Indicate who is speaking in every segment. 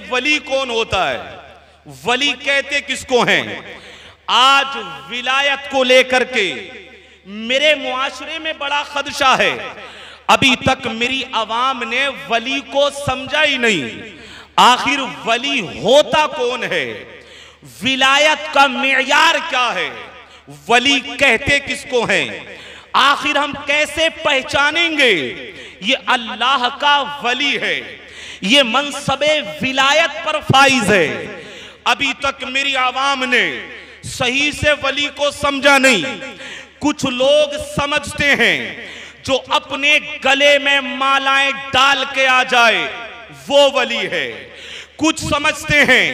Speaker 1: वली कौन होता है, वली कहते किसको हैं। आज विलायत को लेकर के मेरे मुआशरे में बड़ा खदशा है। अभी तक मेरी आवाम ने वली को समझा ही नहीं। आखिर वली होता कौन है, विलायत का मेयार क्या है, वली कहते किसको हैं, आखिर हम कैसे पहचानेंगे ये अल्लाह का वली है, ये मनसबे विलायत पर फाइज है। अभी तक मेरी आवाम ने सही से वली को समझा नहीं। कुछ लोग समझते हैं जो अपने गले में मालाएं डाल के आ जाए वो वली है। कुछ समझते हैं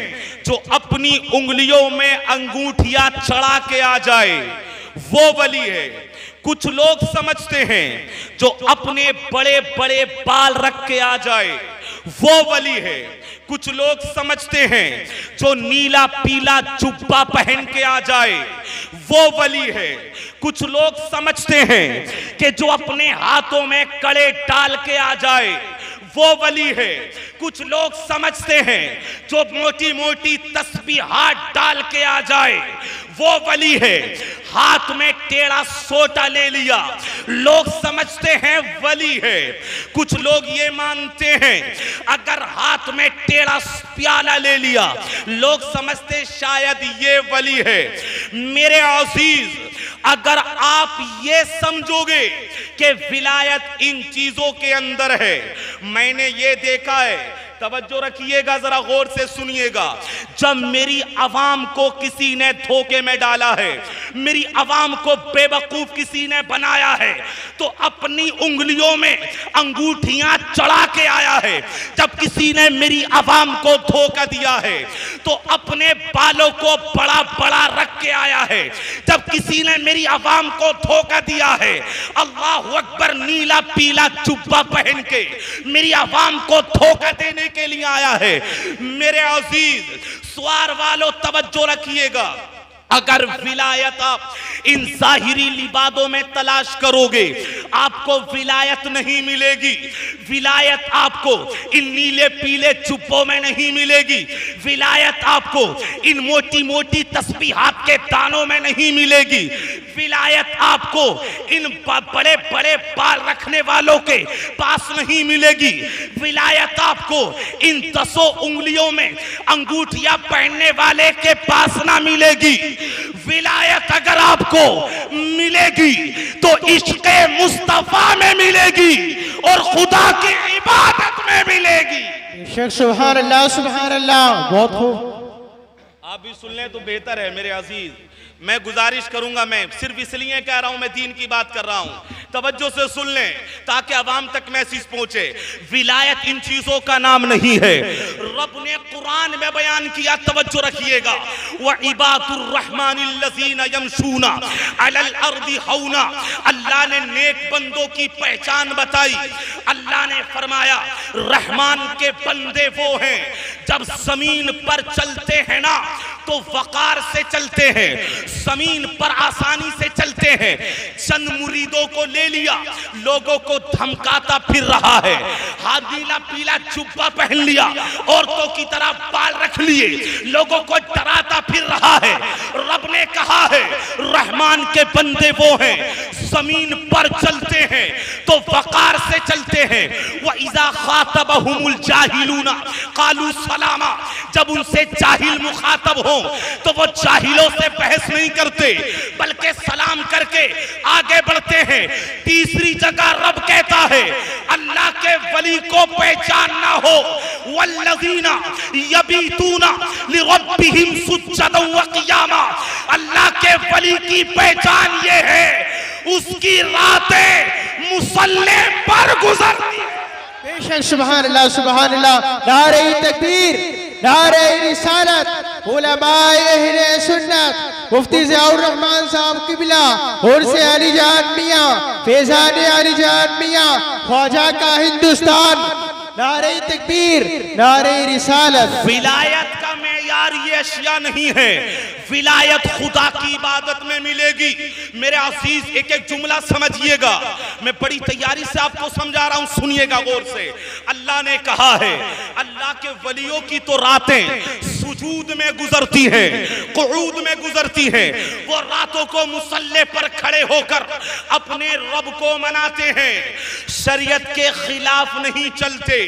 Speaker 1: जो अपनी उंगलियों में अंगूठियां चढ़ा के आ जाए वो वली है। कुछ लोग समझते हैं जो अपने बड़े बड़े बाल रख के आ जाए वो वली है। कुछ लोग समझते हैं जो नीला पीला जुब्बा पहन के आ जाए वो वली है। कुछ लोग समझते हैं कि जो अपने हाथों में कड़े डाल के आ जाए वो वली है। कुछ लोग समझते हैं जो मोटी मोटी तस्बीहात डाल के आ जाए वो वली है। हाथ में टेढ़ा सोटा ले लिया, लोग समझते हैं वली है। कुछ लोग ये मानते हैं अगर हाथ में टेढ़ा प्याला ले लिया, लोग समझते शायद ये वली है। मेरे अजीज, अगर आप ये समझोगे कि विलायत इन चीजों के अंदर है, मैंने ये देखा है, तवज्जो रखिएगा, जरा गौर से सुनिएगा। जब मेरी आवाम को किसी ने धोखे में डाला है, मेरी आवाम को बेवकूफ किसी ने बनाया है, तो अपनी उंगलियों में अंगूठियां चढ़ा के आया है। जब किसी ने मेरी आवाम को धोखा दिया है तो अपने बालों को बड़ा बड़ा रख के आया है। जब किसी ने मेरी आवाम को धोखा दिया है, अल्लाह अकबर, नीला पीला जुब्बा पहन के मेरी आवाम को धोखा देने के लिए आया है। मेरे अजीज सवार वालों, तवज्जो रखिएगा। अगर विलायत आप इन जाहिरी लिबादों में तलाश करोगे आपको विलायत नहीं मिलेगी। विलायत आपको इन नीले पीले जुब्बों में नहीं मिलेगी। विलायत आपको इन मोटी मोटी तस्बीहात के दानों में नहीं मिलेगी। विलायत आपको इन बड़े बड़े बाल रखने वालों के पास नहीं मिलेगी। विलायत आपको इन 10 उंगलियों में अंगूठियां पहनने वाले के पास ना मिलेगी। विलायत अगर आपको मिलेगी तो इश्क़े मुस्तफा में मिलेगी और खुदा की इबादत में मिलेगी।
Speaker 2: सुभान अल्लाह, सुभान अल्लाह। बहुत खूब,
Speaker 1: आप भी सुन लें तो बेहतर है। मेरे अजीज, मैं गुजारिश करूंगा, मैं सिर्फ इसलिए कह रहा हूं, मैं दीन की बात कर रहा हूं, तवज्जो से सुन लें ताकि अवाम तक मैसेज पहुंचे। विलायत इन चीजों का नाम नहीं है। रब ने कुरान में बयान किया, तवज्जो रखिएगा, व इबादुर रहमानिल्लज़ीना यमशूना अलल अर्दी हौना। अल्लाह ने नेक बंदों की पहचान बताई। अल्लाह ने फरमाया रहमान के बंदे वो हैं जब जमीन पर चलते हैं ना तो वकार से चलते हैं, जमीन पर आसानी से चलते हैं। चंद मुरीदों को ले लिया, लोगों को धमकाता फिर रहा है। हाथ नीला पीला जुब्बा पहन लिया, औरतों की तरह बाल रख लिए, लोगों को डराता फिर रहा है। रब ने कहा है रहमान के बंदे वो हैं जमीन पर चलते हैं तो वकार से चलते हैं। व इज़ा खातबहुमुल जाहिलूना कालू सलामा। जब उनसे जाहिल मुखातब हो तो वो जाहिलों से बहस नहीं करते बल्कि सलाम करके आगे बढ़ते हैं। तीसरी जगह रब कहता है अल्लाह के वली को पहचानना हो, वल्लज़ीना यबीतूना लिरब्बिहिम सुज्जदन व क़ियामा। अल्लाह के वली की पहचान ये है उसकी रातें मुसल्ले पर गुजरती है।
Speaker 2: बेशक, सुभान अल्लाह, सुभान अल्लाह। नारे तकबीर, नारे रिसालत, उलमाए अहले सुन्नत, मुफ्ती ज़ियाउर रहमान साहब किबला, उर्से अली जान मियां, फैज़ान अली जान मियां, ख्वाजा का हिंदुस्तान। नारे तकबीर, नारे रिसालत।
Speaker 1: विलायत का मेयार 4 ये अशिया नहीं है, विलायत खुदा की इबादत में मिलेगी। मेरे अजीज एक एक जुमला समझिएगा, मैं बड़ी तैयारी से आपको समझा रहा हूं, सुनिएगा गौर से। अल्लाह ने कहा है अल्लाह के वलियों की तो रातें सुजूद में गुजरती हैं, कुऊद में गुजरती हैं। वो रातों को मुसल्ले पर खड़े होकर अपने रब को मनाते हैं, शरीयत के खिलाफ नहीं चलते।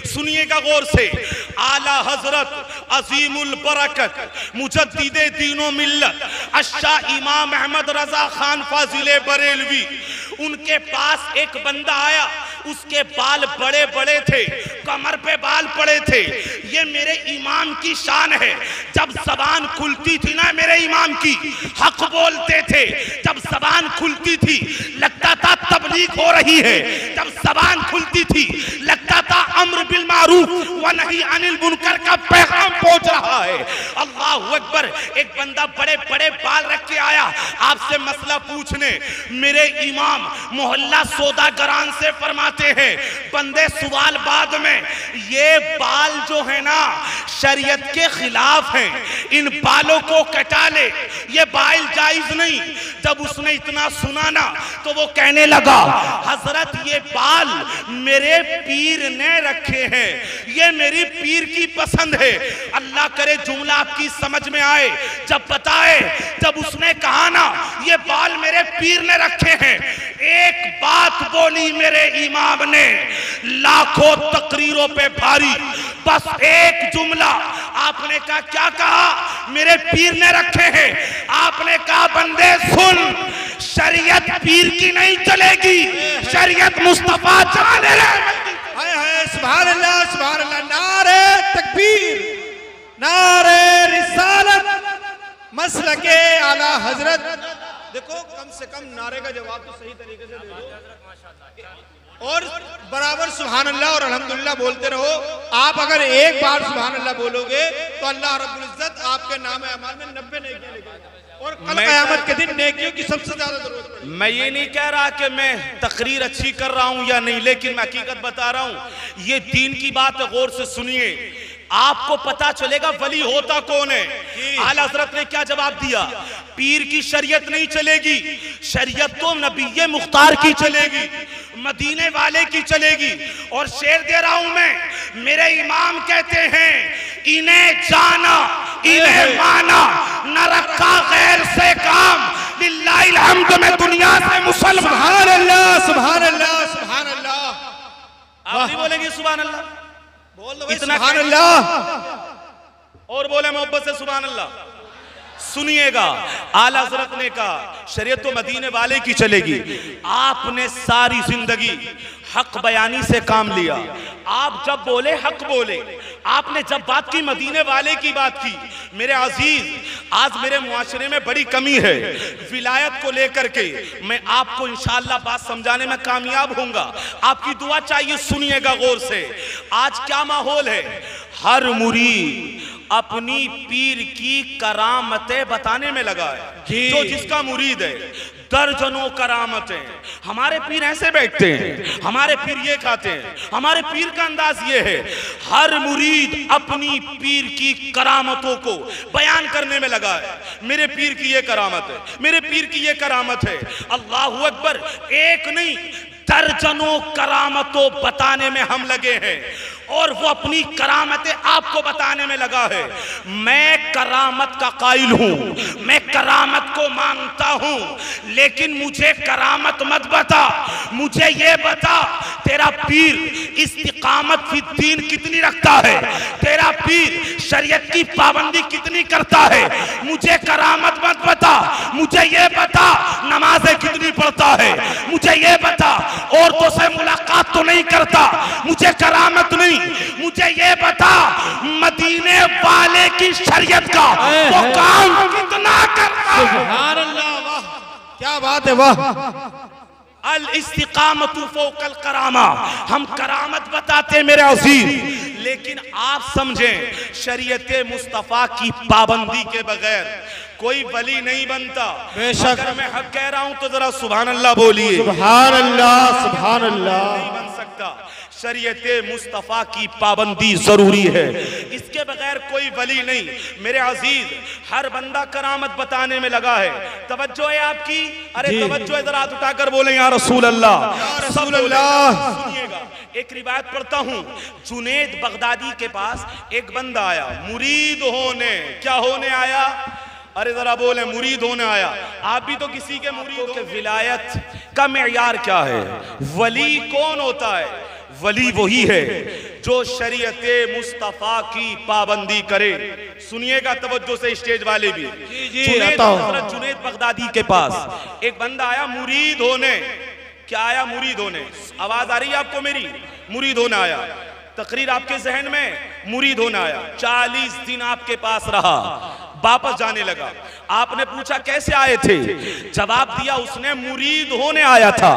Speaker 1: सुनिएगा गौर से, आला हजरत अजीमुल बरकत मुजद्दिदे दीनो मिल्लत अशाह इमाम अहमद रजा खान फाजिले बरेलवी, उनके पास एक बंदा आया, उसके बाल बड़े बड़े थे, कमर पे बाल पड़े थे। ये मेरे इमाम की शान है, जब जबान खुलती थी ना मेरे इमाम की, हक बोलते थे। जब जबान खुलती थी लगता था तबलीग हो रही है, जब जबान खुलती थी लगता था अम्र बिल मारूफ व नही अनिल मुनकर का पैगाम पहुंच रहा है। अल्लाहु अकबर। एक बंदा बड़े बड़े बाल रख के आया आपसे मसला पूछने। मेरे इमाम मोहल्ला सौदागरान से फरमाते हैं, बंदे सवाल बाद में, ये बाल जो है ना शरीयत के खिलाफ हैं, इन बालों को कटा ले, ये बाल जायज नहीं। जब उसने इतना सुना ना तो वो कहने लगा, हजरत ये बाल मेरे पीर ने रखे हैं, ये मेरी पीर की पसंद है। अल्लाह करे जुमला आपकी समझ में आए। जब बताए, जब उसने कहा ना ये बाल मेरे पीर ने रखे हैं, एक बात बोली मेरे इमाम ने, लाखों तकरीरों पे भारी, बस एक जुमला। आपने कहा क्या कहा? मेरे पीर ने रखे हैं। आपने कहा बंदे सुन, शरीयत पीर की नहीं चलेगी, शरीयत मुस्तफा चलाने रहे।
Speaker 2: सुभान अल्लाह, सुभान अल्लाह। नारे तकबीर, नारे रिसालत, मसलके आला हजरत। देखो कम से कम नारे का जवाब तो सही तरीके से दे दो और बराबर सुभान अल्लाह और अल्हम्दुलिल्लाह बोलते रहो। आप अगर एक बार सुभान अल्लाह बोलोगे तो अल्लाह रब्बुल इज्जत आपके नाम अमाल में 90 नेकियां लिखेगा और कल क़यामत के दिन नेकियों की सबसे ज्यादा जरूरत पड़ेगी।
Speaker 1: मैं ये नहीं कह रहा कि मैं तकरीर अच्छी कर रहा हूं या नहीं, लेकिन मैं हकीकत बता रहा हूं। ये दीन की बात है, गौर से सुनिए, आपको पता चलेगा वली होता कौन है। आला हज़रत ने क्या जवाब दिया? पीर की शरीयत नहीं चलेगी, शरीयत तो नबी मुख्तार की चलेगी, मदीने वाले की चलेगी। और शेर दे रहा हूं मैं, मेरे इमाम कहते हैं, इन्हें जाना इन्हें माना, न रखा गैर से काम, लिल्लाहिल हम्द में दुनिया से मुसलमान।
Speaker 2: सुभान अल्लाह, सुभान अल्लाह, सुभान अल्लाह।
Speaker 1: आप नहीं बोलेंगे सुभान अल्लाह?
Speaker 2: बोल दो
Speaker 1: इतना
Speaker 2: सुभान अल्लाह
Speaker 1: और बोले मोहब्बत से सुभान अल्लाह। सुनिएगा, आला हज़रत ने कहा शरीयत तो मदीने वाले की चलेगी। आपने सारी जिंदगी हक बयानी से काम लिया। आप जब बोले हक बोले, आपने जब बात की मदीने वाले की बात की। मेरे अजीज, आज मेरे मुआशरे में बड़ी कमी है विलायत को लेकर के। मैं आपको इंशाअल्लाह बात समझाने में कामयाब होऊंगा, आपकी दुआ चाहिए। सुनिएगा गौर से, आज क्या माहौल है, हर मुरीद अपनी पीर की करामतें बताने में लगा है। जो जिसका मुरीद है, दर्जनों करामतें। हमारे पीर ऐसे बैठते हैं, हमारे पीर ये खाते हैं, हमारे पीर का अंदाज ये है। हर मुरीद अपनी पीर की करामतों को बयान करने में लगा है। मेरे पीर की ये करामत है, मेरे पीर की ये करामत है। अल्लाहु अकबर। एक नहीं, दर्जनों करामतों बताने में हम लगे हैं और वो अपनी करामतें आपको बताने में लगा है। मैं करामत का कायल हूं, मैं करामत को मानता हूं, लेकिन मुझे करामत मत बता, मुझे ये बता तेरा पीर इस्तिकामत फी दीन कितनी रखता है, तेरा पीर शरीयत की पाबंदी कितनी करता है। मुझे करामत मत बता, मुझे ये बता नमाजें कितनी पढ़ता है, मुझे ये बता औरतों से मुलाकात तो नहीं करता, मुझे करामत नहीं, मुझे ये बता मदीने वाले की शरीयत का वो काम कितना करता है।
Speaker 2: सुभान अल्लाह, वाह क्या बात है, वाह।
Speaker 1: अल इस्तिकामतु फौकल करामा, हम करामत बताते मेरे अजीज, लेकिन आप समझें शरीयत मुस्तफा की पाबंदी के बगैर कोई वली नहीं बनता।
Speaker 2: बेशक।
Speaker 1: अगर मैं हक कह रहा हूं तो जरा सुभान अल्लाह बोलिए।
Speaker 2: सुभान अल्लाह, सुभान अल्लाह।
Speaker 1: नहीं बन सकता। शरीयत मुस्तफ़ा की पाबंदी जरूरी है, इसके बगैर कोई वली नहीं। मेरे अजीज, हर बंदा करामत बताने में लगा है। तवज्जो है आपकी? अरे तवज्जो है, जरा हाथ उठाकर बोले या रसूल अल्लाह, या रसूल अल्लाह। सुनिएगा, एक रिवायत पढ़ता हूं। जुनैद बगदादी के पास एक बंदा आया मुरीद होने। क्या होने आया? अरे जरा बोले, मुरीद होने आया। आप भी तो किसी के मुरीद हो। विलायत का मेयार क्या है? वली कौन होता है? वली वही है जो शरीयत मुस्तफ़ा की पाबंदी करे। सुनिएगा तवज्जो से स्टेज वाले भी। हज़रत जुनैद बगदादी के पास एक बंदा आया मुरीद होने। क्या आया? मुरीद होने। आवाज आ रही है आपको मेरी? मुरीद होने आया। तकरीर आपके जहन में? मुरीद होने आया। 40 दिन आपके पास रहा, वापस जाने लगा। आपने पूछा कैसे आए थे? जवाब दिया उसने मुरीद होने आया था।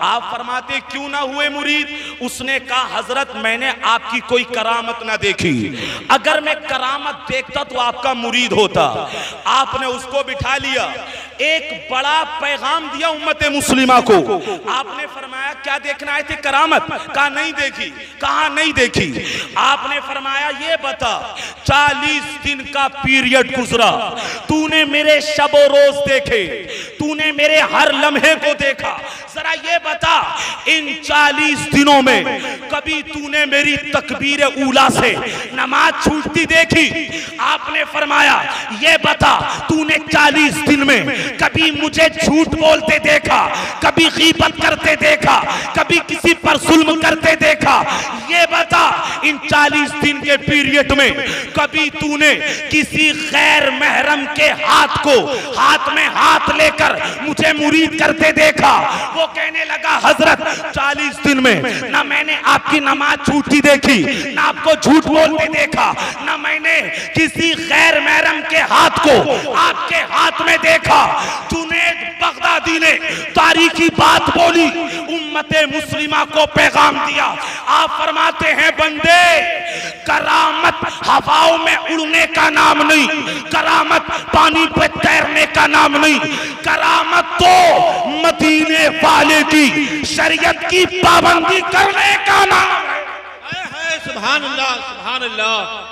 Speaker 1: आप फरमाते क्यों ना हुए मुरीद? उसने कहा हजरत मैंने आपकी कोई करामत ना देखी, अगर मैं करामत देखता तो आपका मुरीद होता। आपने उसको बिठा लिया, एक बड़ा पैगाम दिया उम्मत मुस्लिमा को। आपने फरमाया क्या देखना आए थे? करामत। कहा नहीं देखी। कहा नहीं देखी? आपने फरमाया ये बता, 40 दिन का पीरियड गुजरा, तूने मेरे शबो रोज देखे, तूने मेरे हर लम्हे को देखा, जरा ये बता इन 40 दिनों में कभी तूने मेरी तकबीर ऊला से नमाज छूटती देखी? आपने फरमाया ये बता तूने 40 दिन में कभी मुझे झूठ बोलते देखा, कभी गीबत करते देखा, कभी किसी पर जुल्म करते देखा? ये बता इन 40 दिन के पीरियड में कभी तूने किसी गैर महरम के हाथ में हाथ लेकर मुझे मुरीद करते देखा? वो कहने लगा हजरत 40 दिन में ना मैंने आपकी नमाज छूटती देखी, ना आपको झूठ बोलते देखा, ना मैंने किसी गैर महरम के हाथ को आपके हाथ में देखा। जुनैद बगदादी ने तारीखी बात बोली, उम्मते मुस्लिमा को पैगाम दिया। आप फरमाते हैं बंदे, करामत हवाओं में उड़ने का नाम नहीं, करामत पानी पे तैरने का नाम नहीं, करामत तो मदीने वाले की शरीयत की पाबंदी करने का नाम है।
Speaker 2: सुभान अल्लाह, सुभान अल्लाह।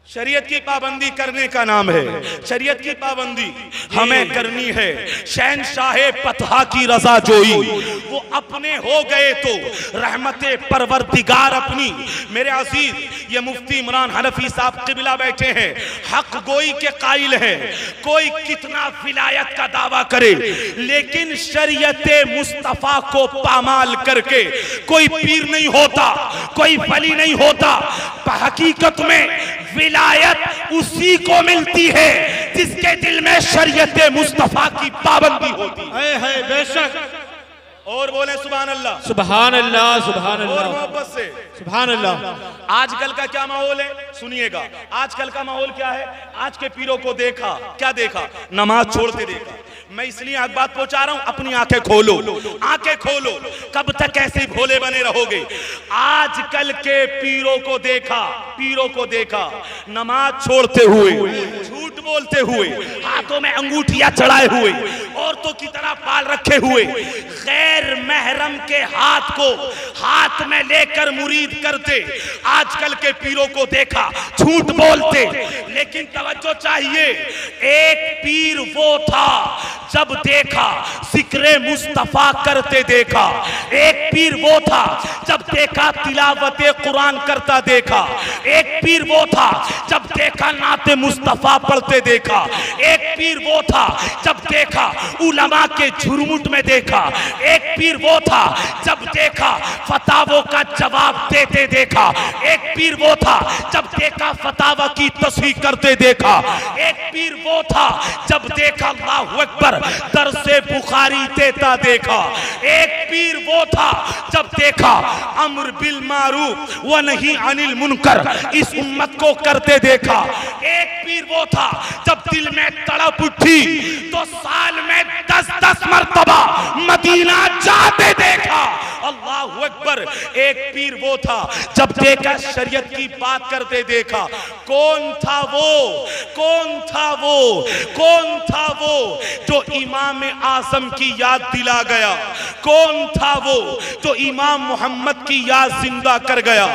Speaker 1: शरीयत की पाबंदी करने का नाम है। शरीयत की पाबंदी हमें करनी है। शहनशाह पतहा की रजा जोई, वो अपने हो गए तो रहमते परवरदिगार अपनी। मेरे अजीज, ये मुफ्ती इमरान हनफी साहब क़िबला बैठे हैं, हक गोई के कायल हैं। कोई कितना विलायत का दावा करे, लेकिन शरीयत मुस्तफ़ा को पामाल करके कोई पीर नहीं होता, कोई वली नहीं होता। हकीकत में विलायत उसी को मिलती है जिसके दिल में शरीयत मुस्तफ़ा की पाबंदी होती है।
Speaker 2: बेशक।
Speaker 1: और बोले सुभान अल्लाह,
Speaker 2: सुभान अल्लाह, सुभान अल्लाह।
Speaker 1: और मोहब्बत से
Speaker 2: सुभान अल्लाह।
Speaker 1: आजकल का क्या माहौल है? सुनिएगा, आजकल का माहौल क्या है? आज के पीरों को देखा, क्या देखा? नमाज छोड़ते देखा। मैं इसलिए आज बात पहुंचा रहा हूं, अपनी आंखें खोलो, आंखें खोलो। कब तक ऐसे भोले बने रहोगे? आजकल के पीरों को देखा, पीरों को देखा नमाज छोड़ते हुए, झूठ बोलते हुए, हाथों में अंगूठियां चढ़ाए हुए, औरतों की तरह बाल रखे हुए, गैर महरम के हाथ को हाथ में लेकर मुरीद करते। आजकल के पीरों को देखा, झूठ बोलते। लेकिन तवज्जो चाहिए, एक पीर वो था जब देखा जिक्रे मुस्तफा करते देखा। एक पीर वो था जब देखा तिलावते कुरान करता देखा। एक पीर वो था जब देखा नाते मुस्तफा पढ़ते देखा। एक पीर वो था जब देखा उलमा के झुरमुट में देखा। एक पीर वो था जब देखा फतावों का जवाब देते देखा। एक पीर वो था जब देखा फतावा की तस्वीर करते देखा। एक पीर वो था जब देखा अल्लाहु अकबर दरसे बुखारी देता देखा। एक पीर वो था जब देखा अम्र बिल मारूफ व नही अनिल मुनकर इस उम्मत को करते देखा। एक पीर वो था जब दिल में तड़प उठी तो साल में 10-10 मर्तबा मदीना जाते देखा। अल्लाहु अकबर। एक पीर वो था जब देखा शरीयत की बात करते देखा। कौन था वो, कौन था वो, कौन था वो जो इमाम आजम की याद दिला गया? कौन था वो जो इमाम मोहम्मद की याद जिंदा कर गया?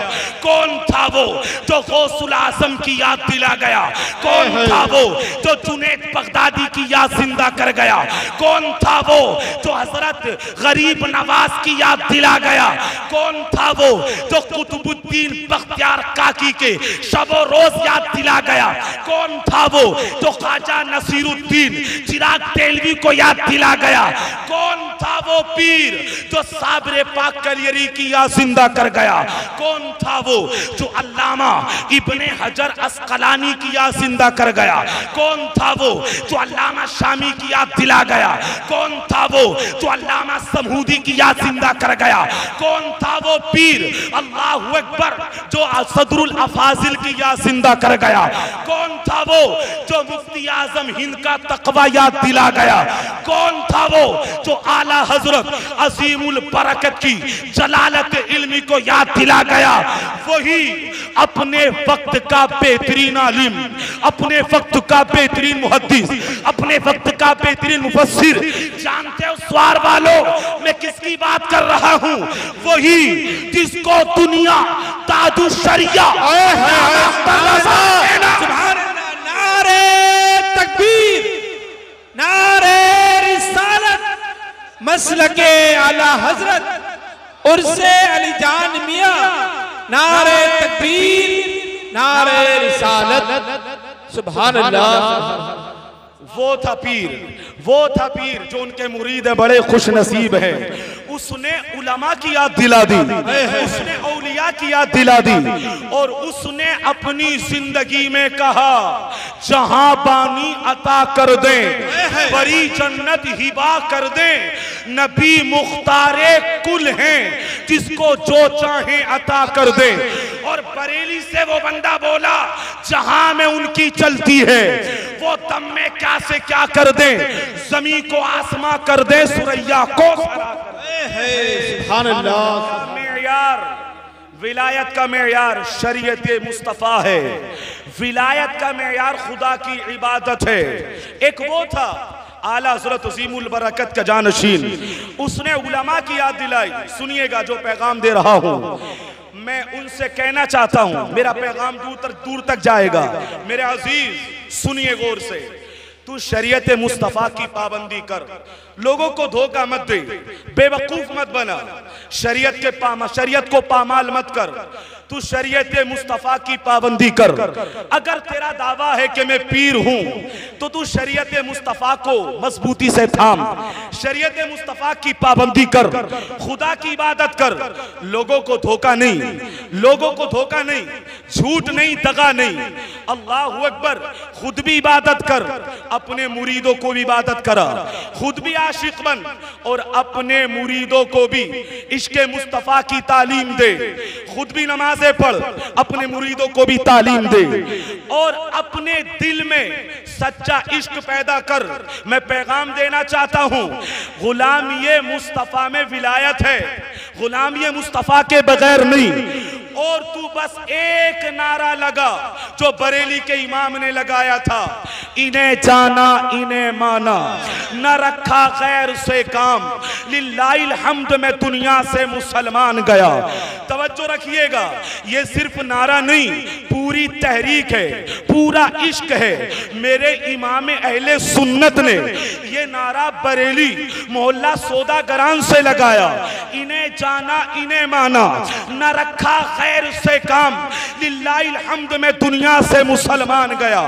Speaker 1: कौन था वो जो गौसुल आजम की याद दिला गया? कौन था वो जो जुनैद बगदादी की याद जिंदा कर गया? कौन था वो जो हजरत गरीब नवाज की याद दिला गया? कौन था वो जो कुतुबुद्दीन बख्तियार काकी के शबो रोज याद दिला गया? कौन था वो जो ख्वाजा नसीरुद्दीन चिराग तेलवी को याद दिला गया? कौन था वो पीर जो साबरे पाक कलियरी की याद जिंदा कर गया? कौन था वो जो अल्लामा इब्ने हजर अस्कलानी की याद जिंदा कर गया? कौन था वो जो अल्लामा शामी की याद दिला गया? कौन था वो जो अल्लामा समूदी की याद जिंदा कर गया? कौन था वो पीर अल्लाहु अकबर जो सदरुल अफाजिल की याद जिंदा कर गया? कौन था वो जो मुफ्ती आजम हिंद का तकवा याद दिला गया? कौन था वो जो आला हजरत अजीमुल बरकत की जलालत इल्मी को याद दिला गया? वही अपने वक्त का बेहतरीन आलिम, अपने वक्त का बेहतरीन मुहद्दिस, अपने वक्त का बेहतरीन मुफस्सिर। जानते हो स्वार वालों मैं किसकी बात कर रहा हूं? वही जिसको दुनिया ताजु शरिया
Speaker 2: नारे तकबीर, नारे रिसालत, मसलके आला हजरत उर्से अली जान मियां, नारे तकबीर, नारे रिसालत, सुभान अल्लाह।
Speaker 1: वो था पीर, वो था पीर जो उनके मुरीद है बड़े खुश नसीब है। उसने उलमा की याद दिला दी, उसने औलिया की याद दिला दी और उसने अपनी जिंदगी में कहा जहां बानी अता कर दे, बड़ी जन्नत हिबा कर दे, नबी मुख्तारे कुल हैं जिसको जो चाहे अता कर दे। और बरेली से वो बंदा बोला जहां में उनकी चलती है वो दम में क्या से क्या कर दे, जमी को आसमां कर दे, सुरैया को
Speaker 2: सुभान अल्लाह।
Speaker 1: मेयार विलायत का मेयार शरीयत मुस्तफ़ा है, विलायत का मेयार खुदा की इबादत है। एक वो था आला हज़रत अज़ीमुल बरकत का जानशीन, उसने उलमा की याद दिलाई। सुनिएगा जो पैगाम दे रहा हूँ, मैं उनसे कहना चाहता हूँ, मेरा पैगाम दूर तक जाएगा। मेरे अजीज सुनिए गौर से, तू शरीयत मुस्तफ़ा की पाबंदी कर, लोगों को धोखा मत दे, बेवकूफ मत बना, शरीयत को पामाल मत कर, तू शरीयत मुस्तफ़ा की पाबंदी कर। अगर तेरा दावा है कि मैं पीर हूं तो तू शरीयत मुस्तफ़ा को मजबूती से थाम, शरीयत मुस्तफ़ा की पाबंदी कर, खुदा की इबादत कर, लोगों को धोखा नहीं, लोगों को धोखा नहीं, झूठ नहीं, दगा नहीं। अल्लाहु अकबर, खुद भी इबादत कर, अपने मुरीदों को भी इबादत करा, खुद भी आशिक बन और अपने मुरीदों को भी इश्क़ मुस्तफ़ा की तालीम दे, खुद भी नमाज़ें पढ़, अपने मुरीदों को भी तालीम दे और अपने दिल में सच्चा इश्क पैदा कर। मैं पैगाम देना चाहता हूं, गुलामी मुस्तफ़ा में विलायत है, गुलामी मुस्तफ़ा के बगैर नहीं। और तू बस एक नारा लगा जो बरेली के इमाम ने लगाया था, इन्हें जाना इन्हें माना, न रखा गैर से काम, लिल्लाहिल हम्द में दुनिया से मुसलमान गया। तवज्जो रखिएगा, ये सिर्फ नारा नहीं, पूरी तहरीक है, पूरा इश्क है। मेरे इमाम अहले सुन्नत ने ये नारा बरेली मोहल्ला सौदागरान से लगाया, इन्हें जाना इन्हें माना, न रखा खैर से काम, लिल्लाहिल हम्द में दुनिया से मुसलमान गया।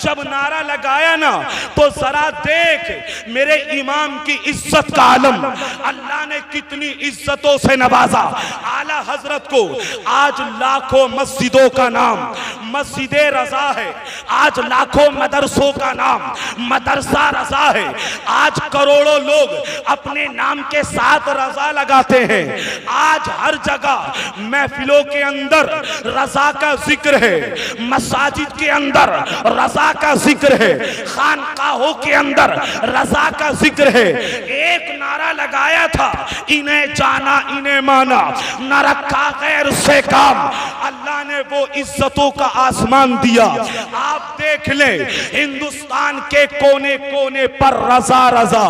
Speaker 1: जब नारा लगाया ना तो जरा देख मेरे इमाम की इज्जत का आलम, अल्लाह ने कितनी इज्जतों से नवाजा। आला हजरत को आज लाखों मस्जिदों का नाम मस्जिद रजा है, आज लाखों मदरसों का नाम मदरसा रजा है, आज करोड़ों लोग अपने नाम के साथ रजा लगाते हैं। आज हर जगह महफिलों के अंदर रजा का जिक्र है, मसाजिद के अंदर रजा का जिक्र है, खानकाहों के अंदर रजा का जिक्र है। एक नारा नारा लगाया था, इन्हें जाना इन्हें माना, न रखा गैर से काम, अल्लाह ने वो इज्जतों का आसमान दिया। आप देख लें हिंदुस्तान के कोने कोने पर रजा रजा,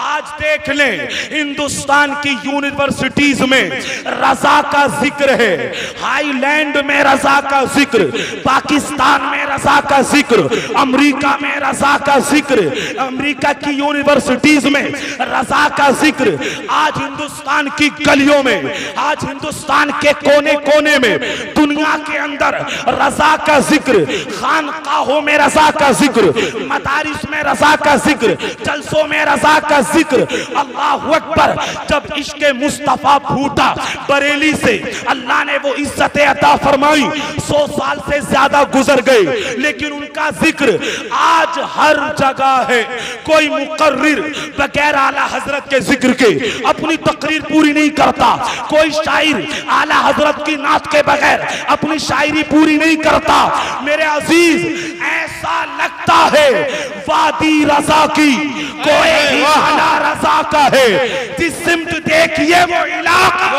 Speaker 1: आज देख लें हिंदुस्तान की यूनिवर्सिटीज में रजा का जिक्र है, हाईलैंड में रजा का जिक्र, पाकिस्तान में रजा का जिक्र, अमेरिका में रजा का जिक्र, अमेरिका की यूनिवर्सिटीज में रजा का जिक्र। आज हिंदुस्तान की गलियों में, आज हिंदुस्तान के कोने कोने में, दुनिया के अंदर रजा का जिक्र, खानकाहों में रजा का जिक्र, मदारिस में रजा का जिक्र, जलसों में रजा का जिक्र। अल्लाह अकबर। जब इश्क़े मुस्तफा फूटा बरेली से, अल्लाह ने वो इज्जतें अता फरमाई। 100 साल से ज्यादा गुजर गए, लेकिन उनका जिक्र आज हर जगह है। कोई मुकर्रिर बगैर आला हजरत के जिक्र के अपनी तकरीर पूरी नहीं करता, कोई शायर आला हजरत की नात के बगैर अपनी शायरी पूरी नहीं करता। मेरे अजीज, ऐसा लगता है वादी रजा की कोई आला रजा का है, जिस सिमत देखिए वो इलाका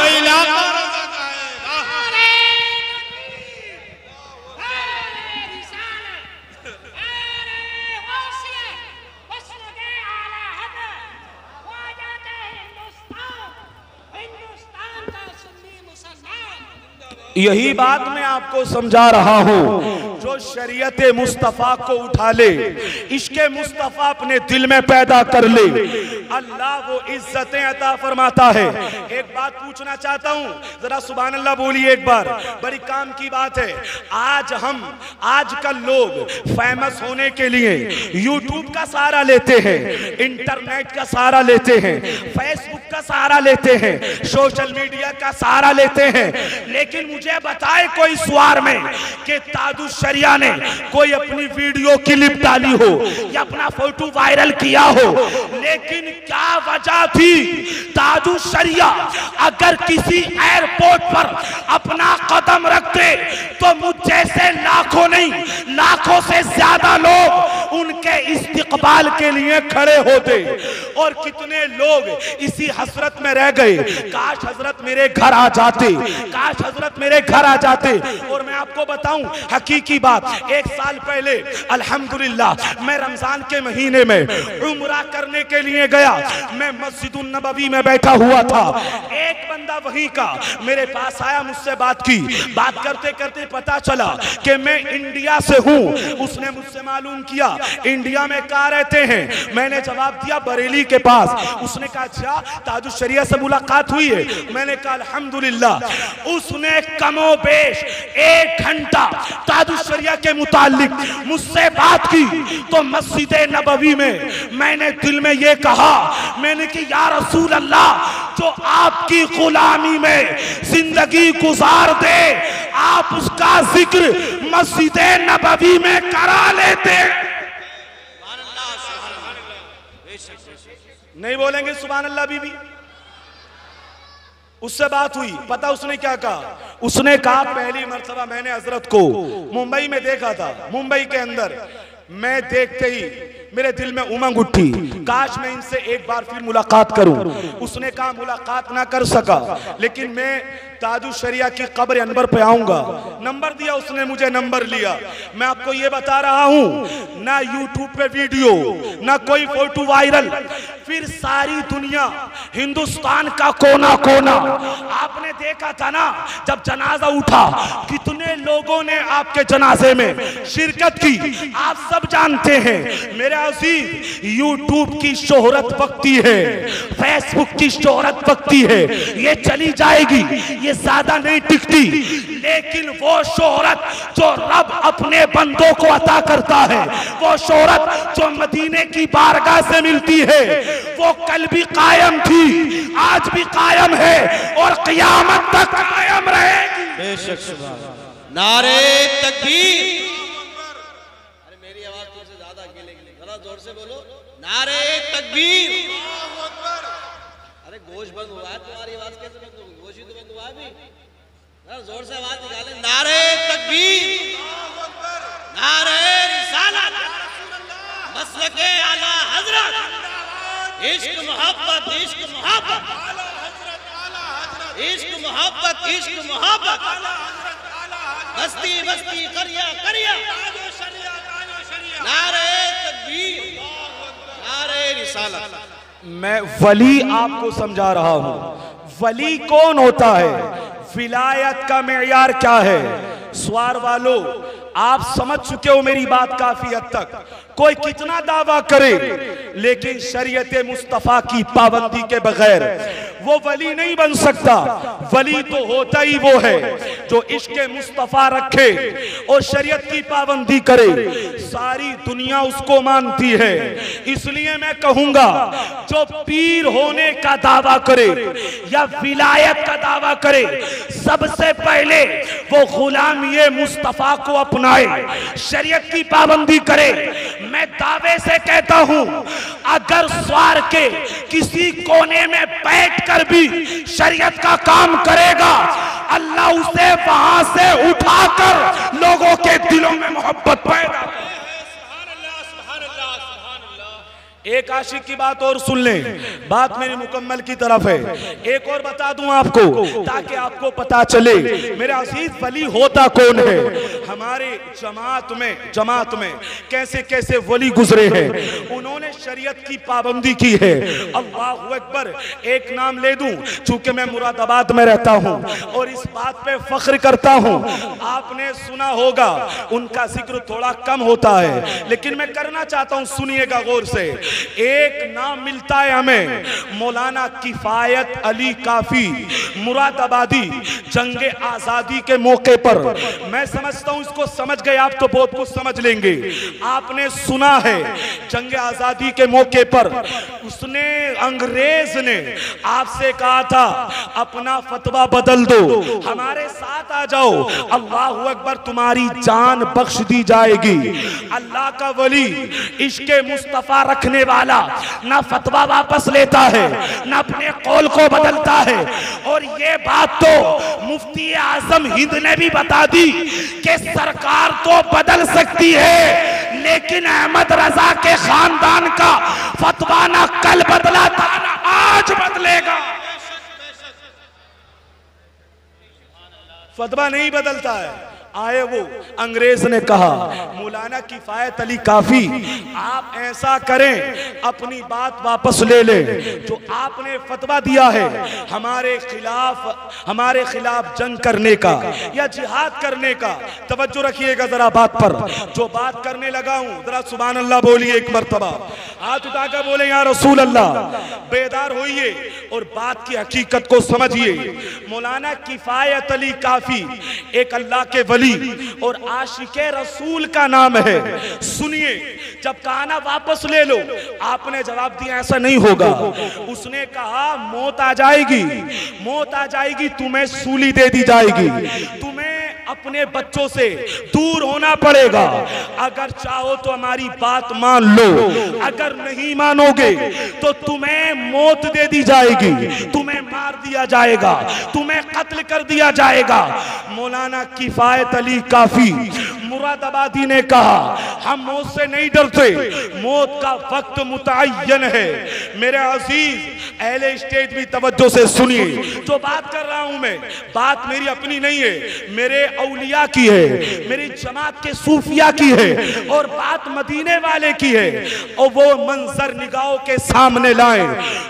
Speaker 1: यही बात मैं आपको समझा रहा हूं। जो शरीयत मुस्तफा को उठा ले, इश्क़े मुस्तफा अपने दिल में पैदा कर ले, अल्लाह वो इज्जतें अता फरमाता है। एक बात पूछना चाहता हूं, जरा सुभान अल्लाह बोलिए एक बार, बड़ी काम की बात है। आजकल लोग फेमस होने के लिए यूट्यूब का सहारा लेते हैं, इंटरनेट का सहारा लेते हैं, फेसबुक का सहारा लेते हैं, सोशल मीडिया का सहारा लेते हैं। लेकिन मुझे बताए कोई सुआर में कि ताजुशरिया ने कोई अपनी वीडियो क्लिप डाली हो या अपना फोटो वायरल किया हो, लेकिन क्या वजह थी? ताजुशरिया अगर किसी एयरपोर्ट पर अपना कदम रखते तो मुझ जैसे लाखों नहीं, लाखों से ज्यादा लोग उनके इस्तिकबाल के लिए खड़े होते। और कितने लोग इसी हसरत में रह गए, काश हजरत मेरे घर आ जाते, काश हजरत मेरे घर आ जाते। और मैं आपको बताऊं हकीकी बात, 1 साल पहले अल्हम्दुलिल्लाह मैं रमजान के महीने में उम्रा करने के लिए गया। मैं मस्जिदुन नबवी में बैठा हुआ था, एक बंदा वहीं का मेरे पास आया, मुझसे बात की। बात करते करते पता चला कि मैं इंडिया से हूं। उसने मुझसे मालूम किया इंडिया में कहाँ रहते हैं। मैंने जवाब दिया बरेली के पास। उसने कहा अच्छा ताजुशरिया से मुलाकात हुई है? मैंने कहा अल्हम्दुलिल्लाह। उसने कमो बेश 1 घंटा ताजुशरिया के मुतालिक मुझसे बात की। तो मस्जिद नबवी में मैंने दिल में ये कहा, मैंने कि या रसूल अल्लाह, जो आपकी गुलामी में जिंदगी गुजार दे, आप उसका जिक्र मस्जिद नबवी में करा लेते। नहीं बोलेंगे सुभान अल्लाह बीबी? उससे बात हुई, पता उसने क्या कहा? उसने कहा पहली मर्तबा मैंने हजरत को मुंबई में देखा था। मुंबई के अंदर मैं देखते ही मेरे दिल में उमंग उठी, काश मैं इनसे एक बार फिर मुलाकात करूं। उसने कहा मुलाकात ना कर सका, लेकिन मैं ताजुशरिया की कब्र अनवर पे आऊंगा। नंबर दिया उसने, मुझे नंबर लिया। मैं आपको ये बता रहा हूं, ना यूट्यूब पे वीडियो, ना कोई फोटो वायरल, फिर सारी दुनिया, हिंदुस्तान का कोना कोना। आपने देखा था ना जब जनाजा उठा, कितने लोगों ने आपके जनाजे में शिरकत की, आप सब जानते हैं। मेरे अजीज, यूट्यूब की शोहरत पकती है, फेसबुक की शोहरत पकती है, ये चली जाएगी, ये ज्यादा नहीं टिकती। लेकिन वो शोहरत जो रब अपने बंदों को अता करता है, वो शोहरत जो मदीने की बारगाह से मिलती है, वो कल भी कायम थी, आज भी कायम है और क़यामत तक कायम रहेगी।
Speaker 2: बेशक। नारे तकबीर।
Speaker 3: अरे मेरी आवाज तुमसे ज्यादा अकेले जरा जोर से बोलो, नारे तकबीर। अरे गोश बंद हुआ है, तुम्हारी आवाज कैसे बंद होगी? गोश ही तो बंद हुआ है अभी। जोर से आवाज निकाले, नारे तकबीर, नारे रिसालत, मसलके आला हजरत, इश्क मोहब्बत इश्क मोहब्बत, इश्क मोहब्बत, इश्क मोहब्बत, बस्ती बस्ती करिया करिया, नारे तकबीर, नारे रिसालत।
Speaker 1: मैं वली आपको समझा रहा हूं, वली कौन होता है, विलायत का मेयार क्या है। स्वार वालों, आप समझ चुके हो मेरी बात काफी हद तक। कोई कितना दावा करे लेकिन शरीयत मुस्तफा की पाबंदी के बगैर वो वली नहीं बन सकता। वली तो होता ही वो है जो इश्क मुस्तफा रखे और शरीयत की पाबंदी करे। सारी दुनिया उसको मानती है। इसलिए मैं कहूंगा जो पीर होने का दावा करे या विलायत का दावा करे, सबसे पहले वो गुलामी मुस्तफा को अपनाए, शरीयत की पाबंदी करे। मैं दावे से कहता हूं, अगर स्वार के किसी कोने में बैठकर भी शरीयत का काम करेगा, अल्लाह उसे वहां से उठाकर लोगों के दिलों में मोहब्बत पैदा। एक आशिक की बात और सुन लें, बात मेरी मुकम्मल की तरफ है। एक और बता दूं आपको ताकि आपको पता चले मेरे अजीज वली होता कौन है। हमारे जमात में कैसे कैसे वली गुजरे हैं, उन्होंने शरीयत की पाबंदी की है। अल्लाहु अकबर। एक नाम ले दूं, चूंकि मैं मुरादाबाद में रहता हूं और इस बात पे फख्र करता हूं। आपने सुना होगा, उनका जिक्र थोड़ा कम होता है लेकिन मैं करना चाहता हूं, सुनिएगा गौर से। एक नाम मिलता है हमें, मौलाना किफायत अली काफी मुरादाबादी, जंगे आजादी के मौके पर। मैं समझता हूं इसको समझ गए आप तो बहुत कुछ समझ लेंगे। आपने सुना है जंगे आजादी के मौके पर उसने, अंग्रेज ने आपसे कहा था अपना फतवा बदल दो, हमारे साथ आ जाओ, अल्लाहु अकबर, तुम्हारी जान बख्श दी जाएगी। अल्लाह का वली इश्क मुस्तफा रखने वाला ना फतवा वापस लेता है ना अपने कौल को बदलता है। और ये बात तो मुफ्ती आजम हिंद ने भी बता दी कि सरकार तो बदल सकती है लेकिन अहमद रजा के खानदान का फतवा ना कल बदला था ना आज बदलेगा। फतवा नहीं बदलता है। आए वो अंग्रेज ने कहा, मौलाना किफायत अली काफी, आप ऐसा करें अपनी बात वापस ले लें। जो आपने फतवा दिया है हमारे खिलाफ जंग करने का या जिहाद करने का, तवज्जो रखिएगा जरा बात पर। जो बात करने लगा हूं जरा सुभान अल्लाह बोलिए एक मर्तबा, हाथ उठाकर बोले या रसूल अल्लाह। बेदार होइए और बात की हकीकत को समझिए। मौलाना किफायत अली काफी एक अल्लाह के वली और आशिके रसूल का नाम है। सुनिए, जब कहा ना वापस ले लो, आपने जवाब दिया ऐसा नहीं होगा। उसने कहा मौत आ जाएगी, तुम्हें सूली दे दी जाएगी, तुम्हें अपने बच्चों से दूर होना पड़ेगा। अगर चाहो तो हमारी बात मान लो, अगर नहीं मानोगे तो तुम्हें मौत दे दी जाएगी, तुम्हें मार दिया जाएगा, तुम्हें कत्ल कर दिया जाएगा। मौलाना किफायत अली काफी मुरादाबादी ने कहा हम मौत से नहीं डरते, मौत का वक्त मुतअय्यन है। मेरे अजीज अहले स्टेज भी तवज्जो से सुनिए। जो बात कर रहा हूं मैं, बात मेरी अपनी नहीं है, मेरे औलिया की है, मेरी जमात के सूफिया की है और बात मदीने वाले की है। और वो मंजर निगाहों के सामने लाए।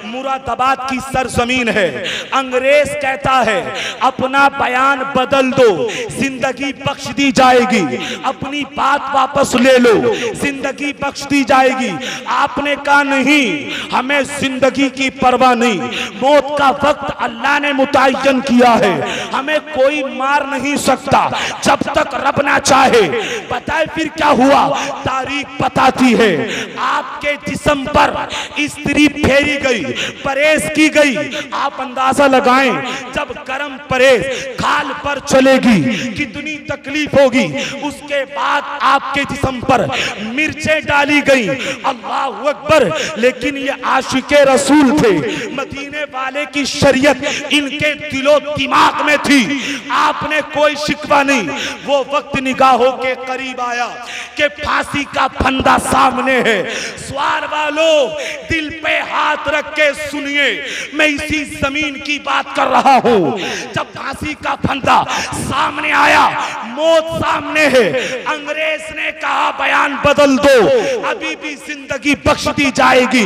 Speaker 1: मुरादाबाद की सरजमीन है। अंग्रेज कहता है अपना बयान बदल दो, जिंदगी बख्श दी जाएगी, अपनी बात वापस ले लो, जिंदगी बख्श दी जाएगी। आपने कहा नहीं, हमें जिंदगी की परवाह नहीं, मौत का वक्त अल्लाह ने मुतय्यन किया है, हमें कोई मार नहीं सकता जब तक रब ना चाहे। बताए फिर क्या हुआ? तारीख बताती है आपके जिस्म पर इस्त्री फेरी गई, परेज की गई। आप अंदाजा लगाएं जब गरम परेज खाल पर चलेगी कितनी तकलीफ होगी। उस उसके बाद आपके जिस्म पर मिर्चें डाली गई, अल्लाह अकबर। लेकिन ये आशिके रसूल थे, मदीने वाले की शरीयत इनके दिलो दिमाग में थी। आपने कोई शिकवा नहीं। वो वक्त निगाहों के करीब आया कि फांसी का फंदा सामने है। सवार वालों, दिल पे हाथ रख के सुनिए, मैं इसी जमीन की बात कर रहा हूं। जब फांसी का फंदा सामने आया, मौत सामने है, अंग्रेज ने कहा बयान बदल दो, अभी भी जिंदगी बख्श दी जाएगी।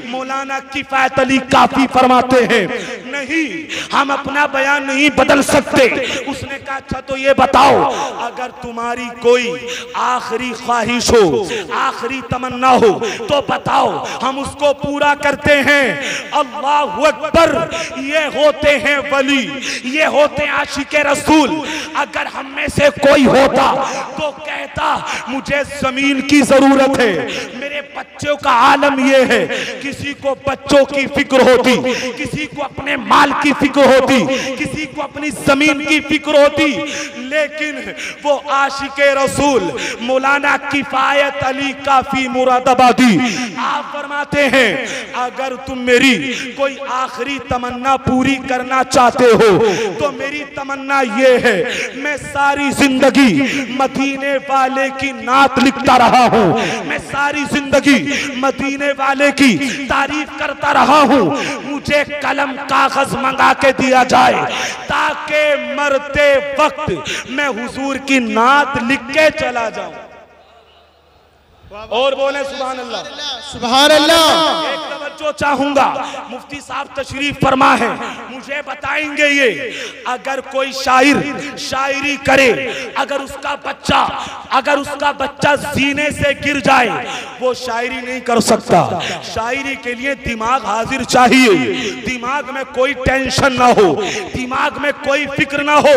Speaker 1: मौलाना किफायत अली काफी फरमाते हैं, नहीं हम अपना बयान नहीं बदल सकते। उसने कहा अच्छा तो ये बताओ, अगर तुम्हारी कोई आखिरी ख्वाहिश हो, आखिरी तमन्ना हो तो बताओ, हम उसको पूरा करते हैं। अल्लाह अकबर। ये होते हैं वली, ये होते हैं आशिके रसूल। अगर हम में से कोई होता तो कहता मुझे जमीन की जरूरत है, मेरे बच्चों का आलम ये है। किसी को बच्चों की फिक्र होती, किसी को अपने माल की फिक्र होती, किसी को अपनी जमीन की फिक्र होती, लेकिन वो आशिके रसूल मौलाना किफायत अली काफी मुरादाबादी आप फरमाते हैं, अगर तुम मेरी कोई आखिरी तमन्ना पूरी करना चाहते हो तो मेरी तमन्ना ये है, मैं सारी जिंदगी मदीने वाले की नात लिखता रहा हूँ, मैं सारी जिंदगी मदीने वाले की तारीफ करता रहा हूँ। मुझे कलम कागज मंगा के दिया जाए ताकि मरते वक्त मैं हुजूर की नात लिख के चला जाऊं। और बोले सुभान अल्लाह,
Speaker 2: सुभान अल्लाह।
Speaker 1: एक तवज्जो चाहूंगा, मुफ्ती साहब तशरीफ फरमा है, मुझे बताएंगे ये अगर कोई शायर शायरी करे, अगर उसका बच्चा जीने से गिर जाए वो शायरी नहीं कर सकता। शायरी के लिए दिमाग हाजिर चाहिए, दिमाग में कोई टेंशन ना हो, दिमाग में कोई फिक्र ना हो।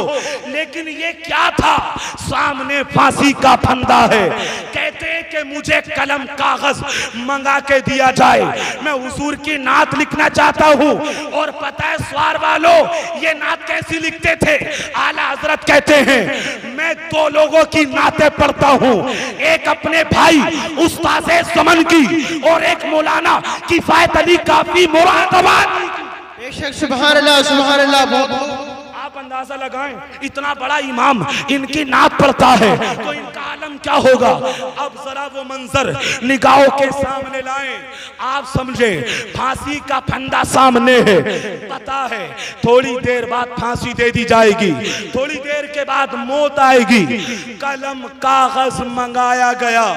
Speaker 1: लेकिन ये क्या था, सामने फांसी का फंदा है, कहते हैं कि मुझे कलम कागज मंगा के दिया जाए, मैं हुजूर की नात लिखना चाहता हूँ। और पता है सवार वालों, ये नात कैसी लिखते थे? आला हजरत कहते हैं मैं दो लोगों की नातें पढ़ता हूँ, एक अपने भाई उस्ताज़े ज़मन की और एक मौलाना किफायत अली काफी मुरादाबादी।
Speaker 2: बेशक सुभान अल्लाह, सुभान अल्लाह।
Speaker 1: आप अंदाजा लगाएं, इतना बड़ा इमाम इनकी नात पढ़ता है तो इनका आलम क्या होगा। अब जरा वो मंजर निगाहों के सामने लाएं, आप समझें, फांसी का फंदा सामने है, पता है थोड़ी देर बाद फांसी दे दी जाएगी, थोड़ी देर के बाद मौत आएगी। कलम कागज मंगाया गया,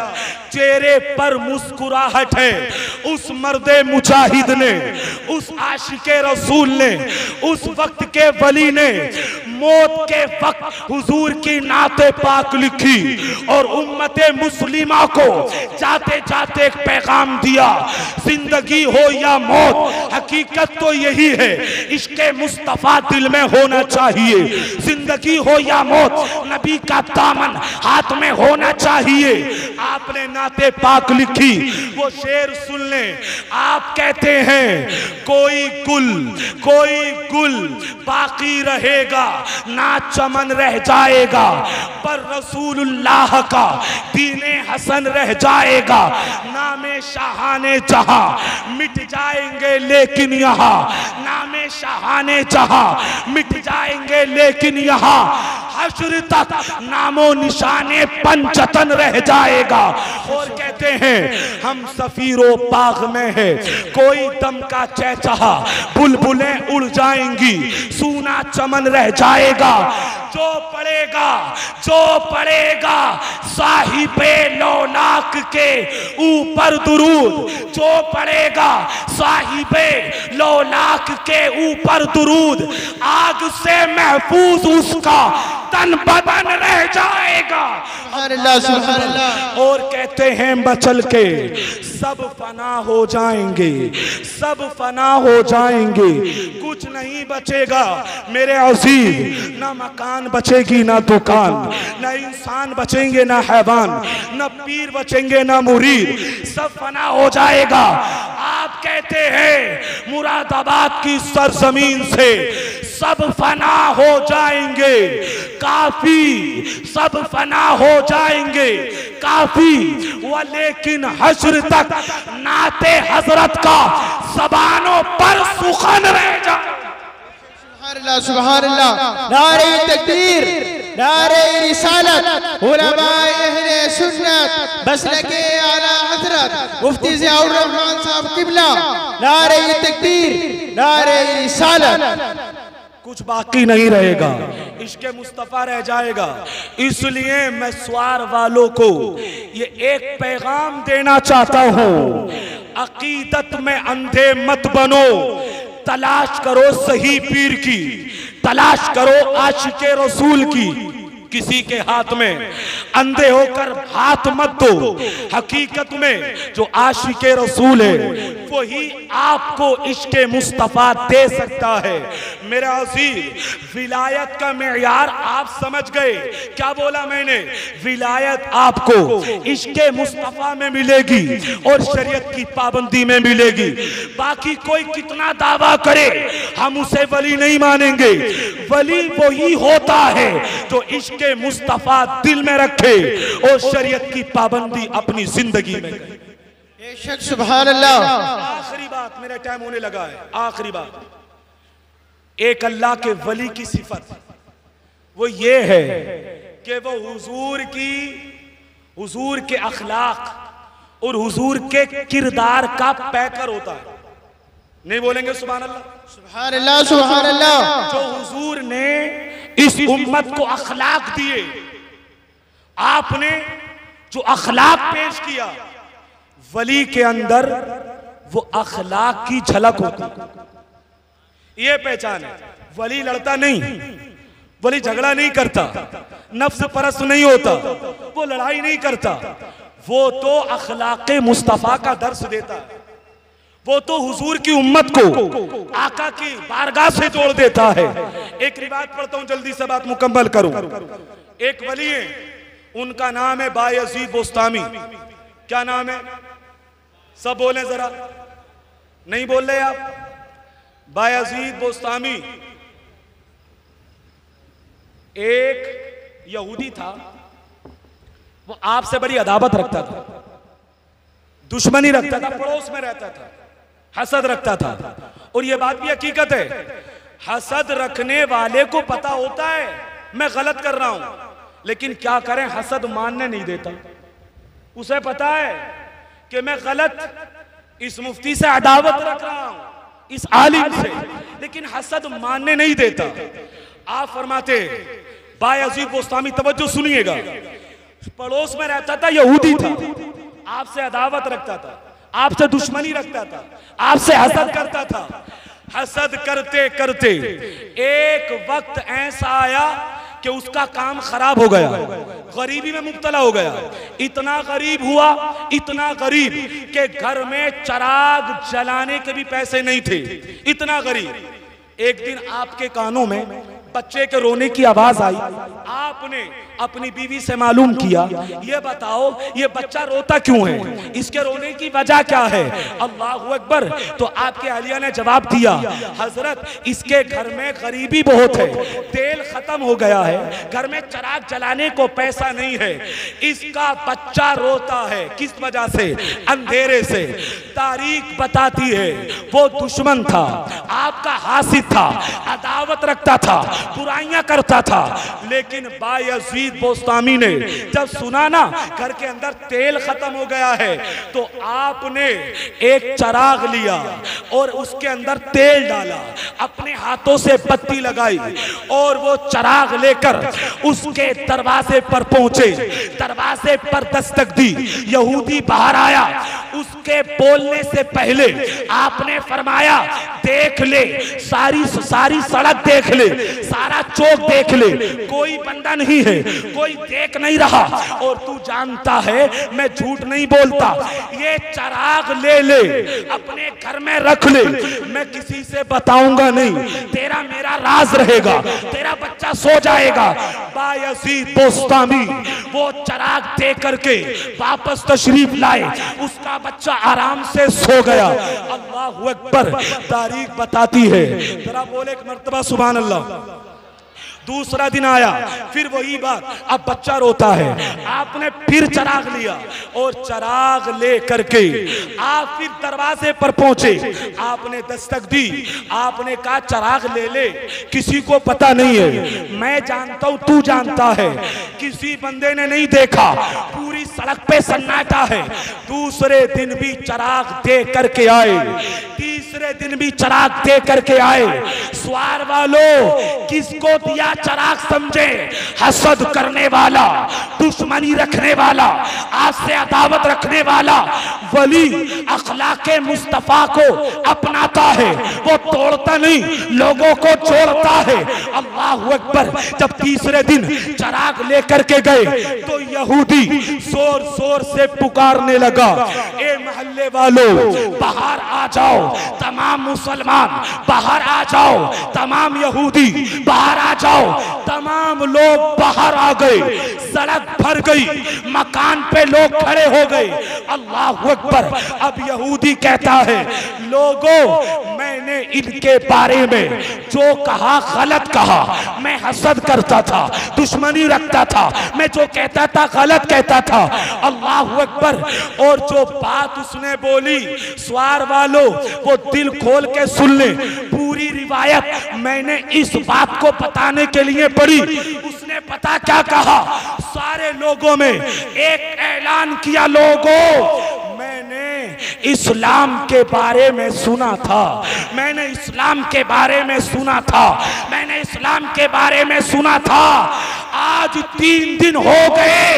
Speaker 1: चेहरे पर मुस्कुराहट है उस मर्दे मुजाहिद ने, उस आशिके रसूल ने, उस वक्त के वली ने मौत के वक्त हुजूर की नाते पाक लिखी और उम्मते मुस्लिमा को जाते जाते एक पैगाम दिया, जिंदगी हो या मौत हकीकत तो यही है, इश्क़े मुस्तफ़ा दिल में होना चाहिए। जिंदगी हो या मौत नबी का दामन हाथ में होना चाहिए। आपने नाते पाक लिखी, वो शेर सुन लें। आप कहते हैं कोई गुल बाकी रहेगा ना चमन रह जाएगा, पर रसूलुल्लाह का दीने हसन रह जाएगा। नामे शाहाने जहां मिट जाएंगे लेकिन यहाँ, नामे शाहाने जहां मिट जाएंगे लेकिन यहाँ हश्र तक नामो निशाने पंचतन रह जाएगा। और कहते हैं हम सफीरो बाग में है, कोई दम का चहचहा बुलबुलें उड़ जाएंगी, सूना चमन रह जाएगा। जो पड़ेगा साहिबे लौलाक के ऊपर दुरूद, जो पड़ेगा साहिबे लौलाक के ऊपर दुरूद, आग से महफूज उसका तन बदन रह जाएगा।
Speaker 2: सुभान अल्लाह।
Speaker 1: और कहते हैं मचल के सब फना हो जाएंगे, सब फना हो जाएंगे, कुछ नहीं बचेगा मेरे अजीज, ना मकान बचेगी ना दुकान, ना इंसान बचेंगे ना हैवान, ना पीर बचेंगे ना मुरीद, सब फना हो जाएगा। आप कहते हैं मुरादाबाद की सरजमीन से सब फना हो जाएंगे, काफी सब फना हो जाएंगे, काफी वो लेकिन हश्र तक नाते हजरत का ज़बानों पर सुखन रह जाए।
Speaker 2: सुभान अल्लाह, नारे तकबीर, नारे रिसालत, उलमाए अहले सुन्नत, मसलके आला हजरत मुफ्ती ज़ियाउर रहमान साहब किबला, नारे तकबीर, नारे रिसालत।
Speaker 1: कुछ बाकी नहीं रहेगा, इश्क़े मुस्तफ़ा रह जाएगा। इसलिए मैं स्वार वालों को ये एक पैगाम देना चाहता हूँ, अकीदत में अंधे मत बनो, तलाश करो सही पीर की, तलाश करो आशिके रसूल की, किसी के हाथ में अंधे होकर हाथ मत दो। हकीकत में जो आशिके रसूल है वही आपको इश्क़े मुस्तफ़ा दे सकता है। मेरा अज़ीज़, विलायत का मेयार आप समझ गए। क्या बोला मैंने? विलायत आपको इश्क़े मुस्तफ़ा में मिलेगी और शरीयत की पाबंदी में मिलेगी। बाकी कोई कितना दावा करे, हम उसे वली नहीं मानेंगे। वली वही होता है जो इश्क़े मुस्तफ़ा दिल में रखे और शरीयत की पाबंदी अपनी जिंदगी में करे।
Speaker 2: बेशक सुभान अल्लाह।
Speaker 1: आखिरी बात, मेरा टाइम होने लगा है, आखिरी बात, एक अल्लाह के वली की सिफत वो ये है कि वो हुजूर के अखलाक और हुजूर के किरदार का पैकर होता है। नहीं बोलेंगे सुभान अल्लाह?
Speaker 2: सुभान अल्लाह, सुभान अल्लाह।
Speaker 1: जो हुजूर ने इस उम्मत को अखलाक दिए, आपने जो अखलाक पेश किया, वली के अंदर वो अखलाक की झलक होती। ये पहचान है। वली लड़ता नहीं, वली झगड़ा नहीं करता, नफ्स परस्त नहीं होता, वो लड़ाई नहीं करता, वो तो अखलाके मुस्तफ़ा का दर्स देता है। वो तो हुजूर की उम्मत को आका की बारगाह से जोड़ देता है। एक रिवायत पढ़ता हूं, जल्दी से बात मुकम्मल करूं। एक वली है, उनका नाम है बायजीद बोस्तामी। क्या नाम है? सब बोले जरा, नहीं बोल रहे आप? बायजीद बोस्तामी एक यहूदी था, वो आपसे बड़ी अदावत रखता था, दुश्मनी रखता था, पड़ोस में रहता था, हसद रखता था। और ये बात भी हकीकत है, हसद रखने वाले को पता होता है मैं गलत कर रहा हूं, लेकिन क्या करें, हसद मानने नहीं देता। उसे पता है कि मैं गलत इस मुफ्ती से अदावत रख रहा हूं, इस आलिम से, लेकिन हसद मानने नहीं देता। आप फरमाते, बायजीद बोस्तामी, तवज्जो सुनिएगा, पड़ोस में रहता था, यहूदी था, आपसे अदावत रखता था, आपसे दुश्मनी रखता था, आपसे हसद करता था। हसद करते करते एक वक्त ऐसा आया कि उसका काम खराब हो गया, गरीबी में मुब्तला हो गया। इतना गरीब हुआ, इतना गरीब कि घर में चिराग जलाने के भी पैसे नहीं थे, इतना गरीब। एक दिन आपके कानों में बच्चे के रोने की आवाज आई, आपने अपनी बीवी से मालूम किया, ये बताओ ये बच्चा रोता क्यों है, इसके रोने की वजह क्या है? अल्लाहु अकबर। तो आपके अलिया ने जवाब दिया, हजरत इसके घर में गरीबी बहुत है, तेल खत्म हो गया है, घर में चिराग जलाने को पैसा नहीं है, इसका बच्चा रोता है। किस वजह से? अंधेरे से। तारीख बताती है वो दुश्मन था, आपका हासिद था, अदावत रखता था, बुराइयां करता था। लेकिन बायजीद बोस्तामी ने जब सुना ना घर के अंदर तेल खत्म हो गया है, तो आपने एक चिराग लिया और उसके अंदर तेल डाला, अपने हाथों से बत्ती लगाई और वो चिराग लेकर उसके दरवाजे पर पहुंचे, दरवाजे पर दस्तक दी, यहूदी बाहर आया। उसके बोलने से पहले आपने फरमाया, देख ले, सारी सड़क देख ले, सारा चौक देख ले, कोई बंदा नहीं है, कोई देख नहीं रहा, और तू जानता है मैं झूठ नहीं बोलता, ये चिराग ले ले, अपने घर में रख ले, मैं किसी से बताऊंगा नहीं, तेरा मेरा राज रहेगा, तेरा बच्चा सो जाएगा। बायजीद बोस्तामी वो चिराग दे करके वापस तशरीफ लाए, उसका बच्चा आराम से सो गया। अल्लाहु अकबर। तारीख बताती है। जरा बोले एक मर्तबा सुभान अल्लाह। दूसरा दिन आया, फिर वही बात, अब बच्चा रोता है। आपने फिर चिराग लिया और चिराग ले करके आप फिर दरवाजे पर पहुंचे। आपने दस्तक दी, आपने कहा चिराग ले ले, किसी को पता नहीं है, मैं जानता हूं, तू जानता है। किसी बंदे ने नहीं देखा, पूरी सड़क पे सन्नाटा है। दूसरे दिन भी चिराग दे करके आए, तीसरे दिन भी चिराग दे करके आए। सवार वालों, किसको दिया चिराग समझे? हसद करने वाला, दुश्मनी रखने वाला, आपसे अदावत रखने वाला वली अखलाके मुस्तफा को अपनाता है, वो तोड़ता नहीं, लोगों को जोड़ता है। अल्लाह अकबर। जब तीसरे दिन चिराग लेकर के गए तो यहूदी जोर जोर से पुकारने लगा, ए मोहल्ले वालों बाहर आ जाओ, तमाम मुसलमान बाहर आ जाओ, तमाम यहूदी बाहर आ जाओ। तमाम लोग बाहर आ गए, सड़क भर गई, मकान पे लोग खड़े हो गए। अल्लाह अकबर। अब यहूदी कहता है, लोगों मैंने इनके बारे में जो कहा गलत कहा, मैं हसद करता था, दुश्मनी रखता था, मैं जो कहता था गलत कहता था। अल्लाह अकबर। और जो बात उसने बोली, सवार वालों वो दिल खोल के सुन ले, पूरी रिवायत मैंने इस बात को बताने के लिए पढ़ी। उसने पता क्या कहा? सारे लोगों में एक ऐलान किया, लोगों मैंने इस्लाम के बारे में सुना था, मैंने इस्लाम के बारे में सुना था, मैंने इस्लाम के बारे में सुना था। आज 3 दिन हो गए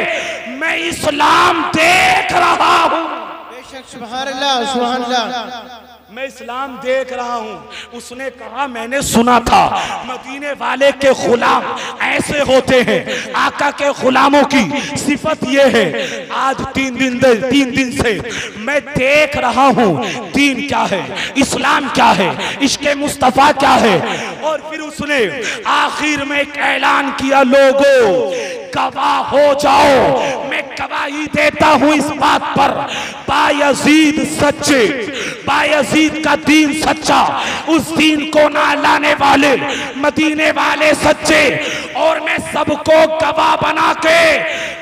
Speaker 1: मैं इस्लाम देख रहा हूं।
Speaker 2: बेशक सुभान अल्लाह, सुभान अल्लाह।
Speaker 1: मैं इस्लाम देख रहा हूं। उसने कहा मैंने सुना था मदीने वाले के गुलाम ऐसे होते हैं, आका के गुलामों की सिफत ये है। आज 3 दिन से मैं देख रहा हूं, दीन क्या है, इस्लाम क्या है, इश्क़े मुस्तफा क्या है। और फिर उसने आखिर में एक ऐलान किया, लोगों गवाह हो जाओ, मैं गवाही देता हूं इस बात पर, बायजीद सच्चे, बायजीद का दीन सच्चा, उस दीन को ना लाने वाले मदीने वाले सच्चे। और मैं सबको गवाह बना के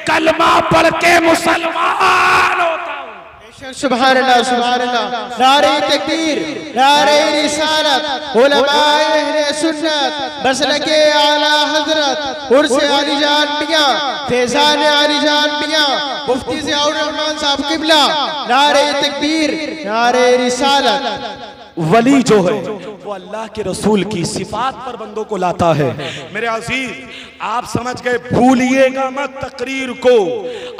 Speaker 1: कलमा पढ़ के मुसलमान होता हूं।
Speaker 2: सुभान अल्लाह, सुभान अल्लाह। नारे तकबीर, नारे रिसालत, उलमाए अहले सुन्नत, मसलके आला हजरत उर्से अली जान मियां, फैजान अली जान मियां, मुफ्ती ज़ियाउर रहमान साहब किबला। नारे तकबीर, नारे रिसालत।
Speaker 1: वली जो है वो अल्लाह के रसूल की सिफात पर बंदों को लाता है। मेरे अजीज, आप समझ गए, भूलिएगा मत तकरीर को,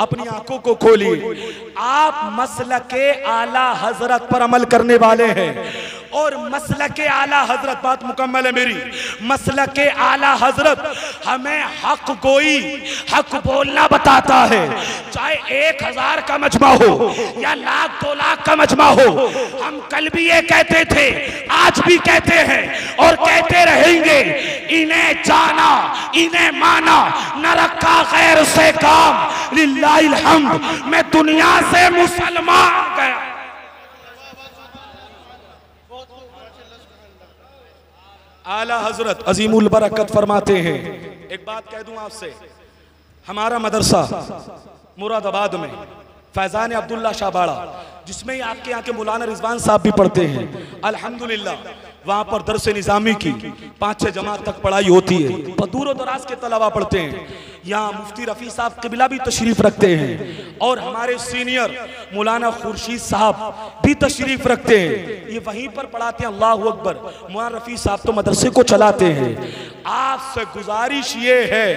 Speaker 1: अपनी आंखों को खोलिए। आप मसलके आला हजरत पर अमल करने वाले हैं। और मसलके आला हजरत, बात मुकम्मल है मेरी, मसलके आला हजरत हमें हक गोई, हक बोलना बताता है। चाहे 1000 का मजमा हो या 1,00,000 2 लाख का मजमा हो, हम कल भी ये कहते थे, आज भी कहते हैं और कहते रहेंगे, इन्हें जाना, इन्हें माना, न रखा गैर से काम, लिल्लाहिल हम्द, मैं दुनिया से मुसलमान गया। आला हजरत अजीमुल बरकत फरमाते हैं, एक बात कह दूं आपसे, हमारा मदरसा मुरादाबाद में फैजान अब्दुल्ला शाहबाड़ा, जिसमें आपके यहाँ के मौलाना रिजवान साहब भी पढ़ते हैं, अल्हम्दुलिल्लाह वहाँ पर दरस निज़ामी की 5-6 जमात तक पढ़ाई होती है। दूर दराज के तलबा पढ़ते हैं। यहाँ मुफ्ती रफ़ी साहब क़िबला भी तशरीफ़ रखते हैं और हमारे सीनियर मौलाना खुर्शीद साहब भी तशरीफ़ रखते हैं। ये वहीं पर पढ़ाते हैं। अल्लाह अकबर। मौलाना रफ़ी साहब तो मदरसे को चलाते हैं। आपसे गुजारिश ये है,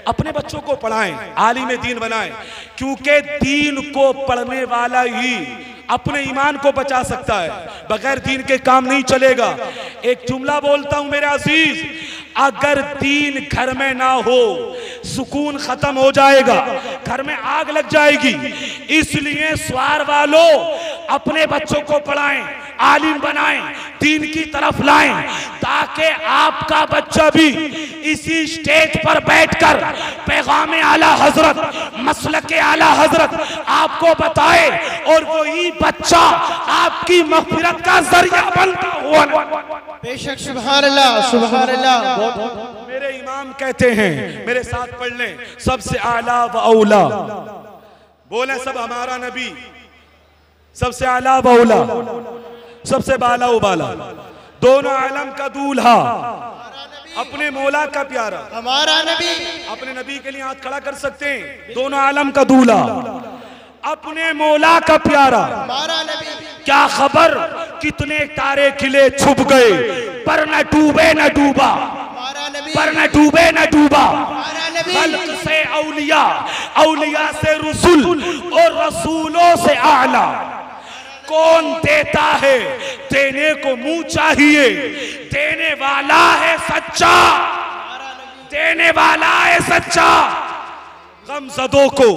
Speaker 1: अपने बच्चों को पढ़ाएं, आलिम दीन बनाएं, क्योंकि दीन को पढ़ने वाला ही अपने ईमान को बचा सकता है। बगैर दीन के काम नहीं चलेगा। एक जुमला बोलता हूं मेरे अजीज, अगर दीन घर में ना हो सुकून खत्म हो जाएगा, घर में आग लग जाएगी। इसलिए सवार वालों अपने बच्चों को पढ़ाएं, आलिम बनाएं, दीन की तरफ लाएं, ताकि आपका बच्चा भी इसी स्टेज पर बैठकर पैगाम आला हजरत, मसलक आला हजरत आपको बताए और वही बच्चा आपकी मग़फ़िरत का जरिया बनता हुआ।
Speaker 2: बेशक सुभान अल्लाह, सुभान अल्लाह।
Speaker 1: मेरे इमाम कहते हैं, मेरे साथ पढ़ लें, सबसे आला व औला, बोले सब हमारा नबी सबसे आला व औला, सबसे बाला उबाला, दोनों आलम का दूल्हा, अपने मौला का प्यारा,
Speaker 2: हमारा नबी।
Speaker 1: अपने नबी के लिए हाथ खड़ा कर सकते हैं, दोनों आलम का दूल्हा, अपने मौला का प्यारा,
Speaker 2: हमारा नबी।
Speaker 1: क्या खबर कितने तारे खिले छुप गए, पर न डूबे न डूबा,
Speaker 2: हमारा नबी।
Speaker 1: पर न डूबे न डूबा।
Speaker 2: हमारा नबी।
Speaker 1: खल्क से औलिया, औलिया से रसूल और रसूलों से आला। कौन देता है, देने को मुंह चाहिए, देने वाला है सच्चा, देने वाला है सच्चा। गमज़दों को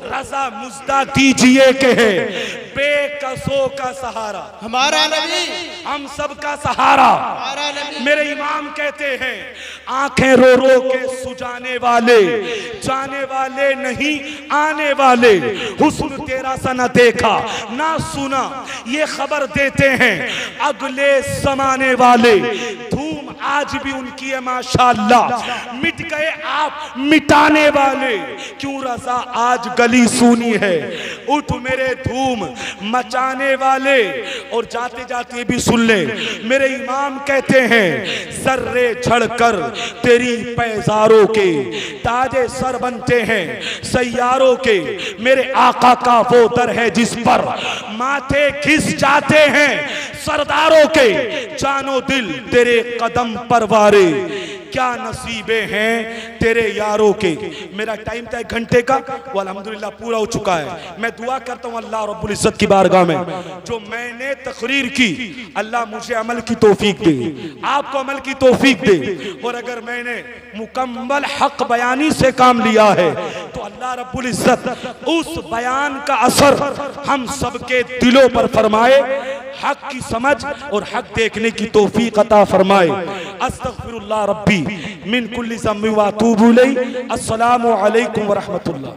Speaker 1: रज़ा मुज़्दा दीजिए के है बेकसों का सहारा,
Speaker 2: हमारा नबी।
Speaker 1: हम सब का सहारा।
Speaker 2: हमारा नबी।
Speaker 1: मेरे इमाम कहते हैं, आंखें रो रो के सुजाने वाले, जाने वाले नहीं आने वाले, हुस्न तेरा सा न देखा ना सुना, ये खबर देते हैं अगले जमाने वाले। धूम आज भी उनकी है माशाअल्लाह, मिट गए आप मिटाने वाले, क्यों रज़ा आज गली सुनी है, उठ मेरे धूम मचाने वाले। और जाते जाते भी सुन ले, मेरे इमाम कहते हैं, सर्रे झड़कर तेरी पैजारों के ताजे सर बनते हैं सैयारों के, मेरे आका का वो दर है जिस पर माथे घिस जाते हैं सरदारों के, जानो दिल तेरे कदम पर वारे, क्या नसीबे हैं तेरे यारों के। मेरा टाइम था 1 घंटे का, वो अल्हम्दुलिल्लाह पूरा हो चुका है। मैं दुआ करता हूँ अल्लाह रब्बुल इज्जत की बारगाह में, जो मैंने तकरीर की अल्लाह मुझे अमल की तौफीक दे, आपको अमल की तौफीक दे। और अगर मैंने मुकम्मल हक बयानी से काम लिया है तो अल्लाह रब्बुल इज्जत उस बयान का असर हम सबके दिलों पर फरमाए, हक की समझ और हक देखने की तौफीक अता फरमाए। अस्तगफिरुल्लाह रब्बी मिन कुल्ली ज़म्बि व अतूबु इलैहि। अस्सलामु अलैकुम व रहमतुल्लाह।